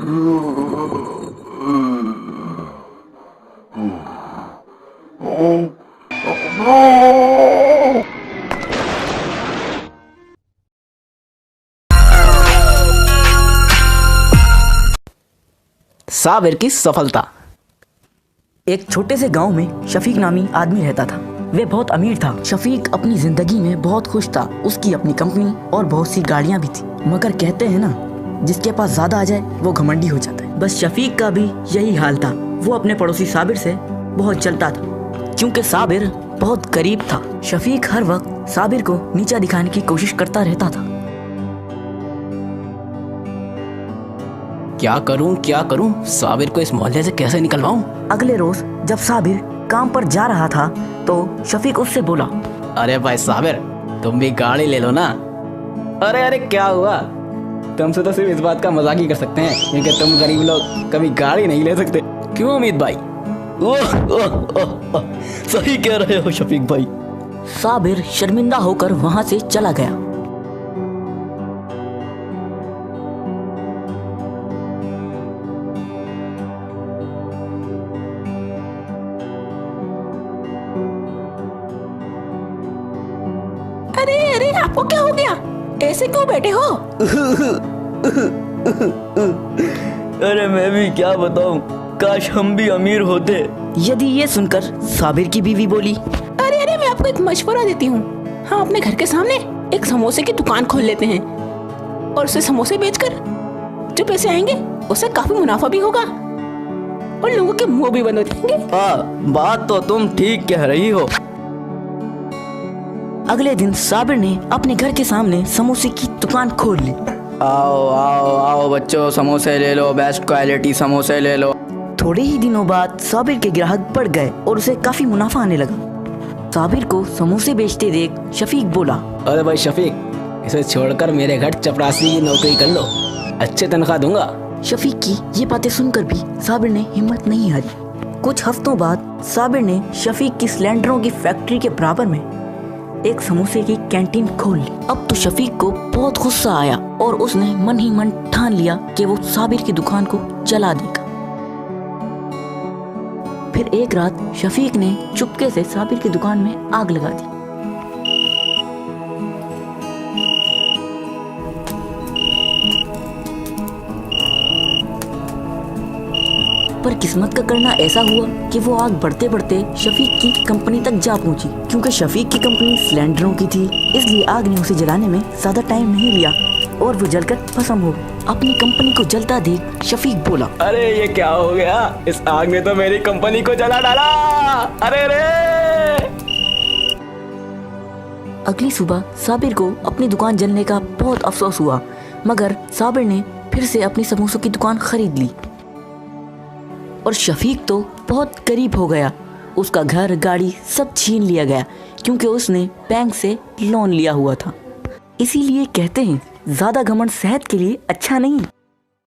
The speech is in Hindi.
साबिर की सफलता। एक छोटे से गांव में शफीक नामी आदमी रहता था। वह बहुत अमीर था। शफीक अपनी जिंदगी में बहुत खुश था। उसकी अपनी कंपनी और बहुत सी गाड़ियां भी थी। मगर कहते हैं ना, जिसके पास ज्यादा आ जाए वो घमंडी हो जाता है। बस शफीक का भी यही हाल था। वो अपने पड़ोसी साबिर से बहुत जलता था, क्योंकि साबिर बहुत गरीब था। शफीक हर वक्त साबिर को नीचा दिखाने की कोशिश करता रहता था। क्या करूं, साबिर को इस मोहल्ले से कैसे निकलवाऊं? अगले रोज जब साबिर काम पर जा रहा था तो शफीक उससे बोला, अरे भाई साबिर, तुम भी गाड़ी ले लो ना। अरे क्या हुआ? तुमसे तो सिर्फ इस बात का मजाक ही कर सकते हैं, क्योंकि तुम गरीब लोग कभी गाड़ी नहीं ले सकते। क्यों अमित भाई? सही कह रहे हो शफीक भाई। साबिर शर्मिंदा होकर वहां से चला गया। अरे आपको क्या हो गया? ऐसे क्यों बैठे हो? अरे मैं भी क्या बताऊं, काश हम भी अमीर होते। यदि ये सुनकर साबिर की बीवी बोली, अरे मैं आपको एक मशवरा देती हूँ। हम अपने घर के सामने एक समोसे की दुकान खोल लेते हैं और उसे समोसे बेचकर जो पैसे आएंगे उससे काफी मुनाफा भी होगा और लोगों के मुंह भी बंद हो जाएंगे। हाँ, बात तो तुम ठीक कह रही हो। अगले दिन साबिर ने अपने घर के सामने समोसे की दुकान खोल ली। आओ बच्चों, समोसे ले लो, बेस्ट क्वालिटी समोसे ले लो। थोड़े ही दिनों बाद साबिर के ग्राहक बढ़ गए और उसे काफी मुनाफा आने लगा। साबिर को समोसे बेचते देख शफीक बोला, अरे भाई शफीक, इसे छोड़कर मेरे घर चपरासी की नौकरी कर लो, अच्छे तनख्वाह दूंगा। शफीक की ये बातें सुनकर भी साबिर ने हिम्मत नहीं हारी। कुछ हफ्तों बाद साबिर ने शफीक की सिलेंडरों की फैक्ट्री के बराबर में एक समोसे की कैंटीन खोल ली। अब तो शफीक को बहुत गुस्सा आया और उसने मन ही मन ठान लिया कि वो साबिर की दुकान को जला देगा। फिर एक रात शफीक ने चुपके से साबिर की दुकान में आग लगा दी। पर किस्मत का करना ऐसा हुआ कि वो आग बढ़ते बढ़ते शफीक की कंपनी तक जा पहुंची। क्योंकि शफीक की कंपनी सिलेंडरों की थी, इसलिए आग ने उसे जलाने में ज्यादा टाइम नहीं लिया और वो जलकर भस्म हो गया। अपनी कंपनी को जलता देख शफीक बोला, अरे ये क्या हो गया? इस आग ने तो मेरी कंपनी को जला डाला। अरे अगली सुबह साबिर को अपनी दुकान जलने का बहुत अफसोस हुआ, मगर साबिर ने फिर से अपनी समोसों की दुकान खरीद ली और शफीक तो बहुत गरीब हो गया। उसका घर, गाड़ी सब छीन लिया गया, क्योंकि उसने बैंक से लोन लिया हुआ था। इसीलिए कहते हैं, ज्यादा घमंड सेहत के लिए अच्छा नहीं।